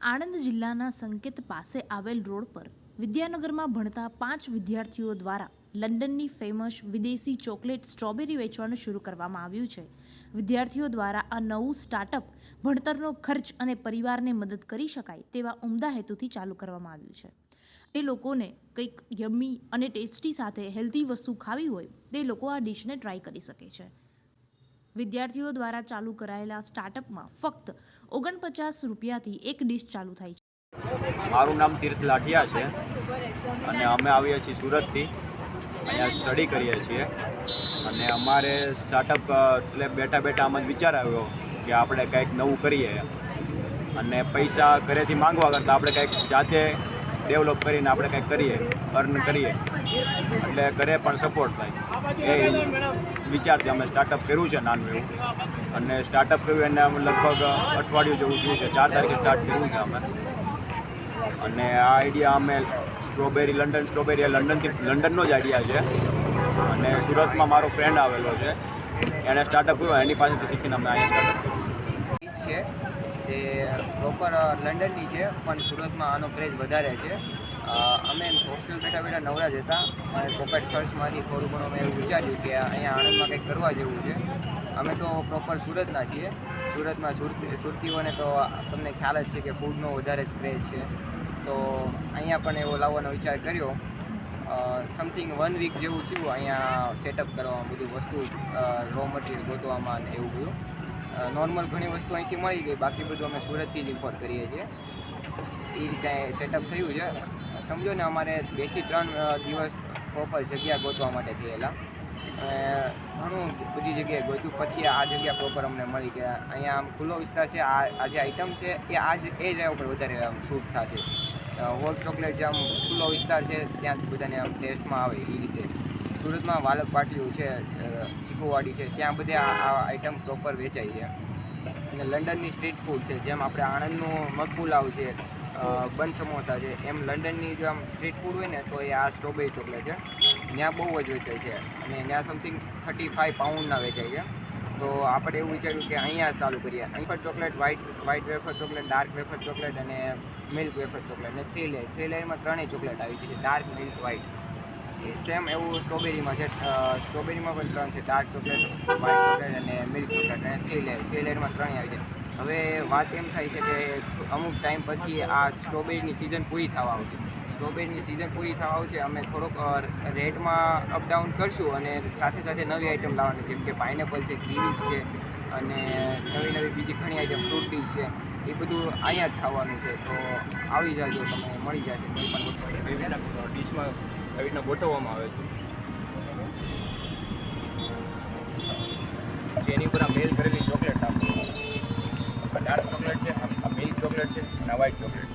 આણંદ જિલ્લાના સંકેત પાસે આવેલ રોડ પર વિદ્યાનગરમાં ભણતા 5 વિદ્યાર્થીઓ દ્વારા લંડનની ફેમસ વિદેશી ચોકલેટ સ્ટ્રોબેરી વેચવાનું શરૂ કરવામાં આવ્યું છે। વિદ્યાર્થીઓ દ્વારા આ નવું સ્ટાર્ટઅપ ભણતરનો ખર્ચ અને પરિવારને મદદ કરી શકાય તેવા ઉમદા હેતુથી ચાલુ કરવામાં આવ્યું છે। એ લોકોને કંઈક યમ્મી અને ટેસ્ટી સાથે હેલ્ધી વસ્તુ ખાવી હોય તે લોકો આ ડિશને ટ્રાય કરી શકે છે। વિદ્યાર્થીઓ દ્વારા ચાલુ કરાયેલા સ્ટાર્ટઅપમાં ફક્ત 49 રૂપિયાથી એક ડિશ ચાલુ થાય છે। મારું નામ તીર્થ લાઠિયા છે અને અમે આવીએ છીએ સુરતથી, અહીંયા સ્ટડી કરીએ છીએ અને અમારે સ્ટાર્ટઅપ એટલે બેઠા બેઠા આમ જ વિચાર આવ્યો કે આપણે કંઈક નવું કરીએ અને પૈસા ઘરેથી માંગવા કરતાં આપણે કંઈક જાતે ડેવલપ કરીને આપણે કંઈક કરીએ, અર્ન કરીએ એટલે ઘરે પણ સપોર્ટ થાય એ વિચારથી અમે સ્ટાર્ટઅપ કર્યું છે નાનું એવું। અને સ્ટાર્ટઅપ કર્યું એને અમે લગભગ અઠવાડિયું જેવું થયું છે, 4 તારીખે સ્ટાર્ટ કર્યું છે અમે। અને આ આઈડિયા અમે સ્ટ્રોબેરી લંડનનો જ આઈડિયા છે અને સુરતમાં મારો ફ્રેન્ડ આવેલો છે, એણે સ્ટાર્ટઅપ કર્યું, એની પાસેથી શીખીને અમે અહીંયા સ્ટાર્ટઅપ કર્યું છે। તે પ્રોપર લંડનની છે પણ સુરતમાં આનો ક્રેઝ વધારે છે। અમે હોસ્ટેલ બેઠા નવરા જ હતા, મારે પોકેટ ખર્ચમાંથી થોડું ઘણું મેં એવું વિચાર્યું કે અહીંયા આણંદમાં કંઈક કરવા જેવું છે। અમે તો પ્રોપર સુરતના છીએ, સુરતમાં સુરતીઓને તો તમને ખ્યાલ જ છે કે ફૂડનો વધારે જ ક્રેઝ છે, તો અહીંયા પણ એવો લાવવાનો વિચાર કર્યો। સમથિંગ 1 વીક જેવું થયું અહીંયા સેટઅપ કરવામાં, બધું વસ્તુ રો મટીરિયલ ગોતવામાં અને એવું બધું। નોર્મલ ઘણી વસ્તુ અહીંથી મળી ગઈ, બાકી બધું અમે સુરતથી જ ઇમ્પોર્ટ કરીએ છીએ। એ રીતે સેટઅપ થયું છે। સમજો ને અમારે 2 થી 3 દિવસ પ્રોપર જગ્યા ગોતવા માટે થયેલા, ઘણું બધી જગ્યાએ ગોત્યું, પછી આ જગ્યા પ્રોપર અમને મળી કે અહીંયા આમ ખુલ્લો વિસ્તાર છે, આ જે આઈટમ છે એ એ જગ્યા ઉપર વધારે આમ શૂટ થશે। હોટ ચોકલેટ જે આમ ખુલ્લો વિસ્તાર છે ત્યાં બધાને આમ ટેસ્ટમાં આવે એ રીતે। સુરતમાં વાલક પાટલીઓ છે, ચીકુવાડી છે, ત્યાં બધે આ આઈટમ પ્રોપર વેચાય છે। અને લંડનની સ્ટ્રીટ ફૂડ છે, જેમ આપણે આણંદનું મગપુલાવ છે, બન સમોસા છે, એમ લંડનની જો આમ સ્ટ્રીટ ફૂડ હોય ને તો એ આ સ્ટ્રોબેરી ચોકલેટ છે, ત્યાં બહુ જ વેચાય છે અને ત્યાં સમથિંગ 35 પાઉન્ડના વેચાય છે। તો આપણે એવું વિચાર્યું કે અહીંયા ચાલુ કરીએ। Wafer chocolate, white wafer chocolate, dark wafer chocolate અને મિલ્ક વેફર ચોકલેટ અને 3 લેયરમાં 3 ચોકલેટ આવી છે, ડાર્ક, મિલ્ક, વ્હાઇટ। એ સેમ એવું સ્ટ્રોબેરીમાં છે, સ્ટ્રોબેરીમાં પણ 3 છે, ડાર્ક ચોકલેટ, વ્હાઇટ ચોકલેટ અને મિલ્ક ચોકલેટ અને 3 લેયરમાં 3 આવી છે। હવે વાત એમ થાય છે કે અમુક ટાઈમ પછી આ સ્ટ્રોબેરીની સિઝન પૂરી થવા આવશે, અમે થોડોક રેટમાં અપડાઉન કરશું અને સાથે સાથે નવી આઈટમ લાવવાની, જેમ કે પાઇનેપલ છે, કીવીઝ છે અને નવી બીજી ઘણી આઈટમ, ફ્રૂટ ડીશ છે, એ બધું અહીંયા જ થવાનું છે। તો આવી જાજો, તમે મળી જશે કોઈ પણ ડીશમાં આવી રીતના ગોઠવવામાં આવે છે, એની ઉપર આ મેલ કરેલી ચોકલેટ આપો, ડાર્ક ચોકલેટ છે, આ મિલ્ક ચોકલેટ છે અને વ્હાઇટ ચોકલેટ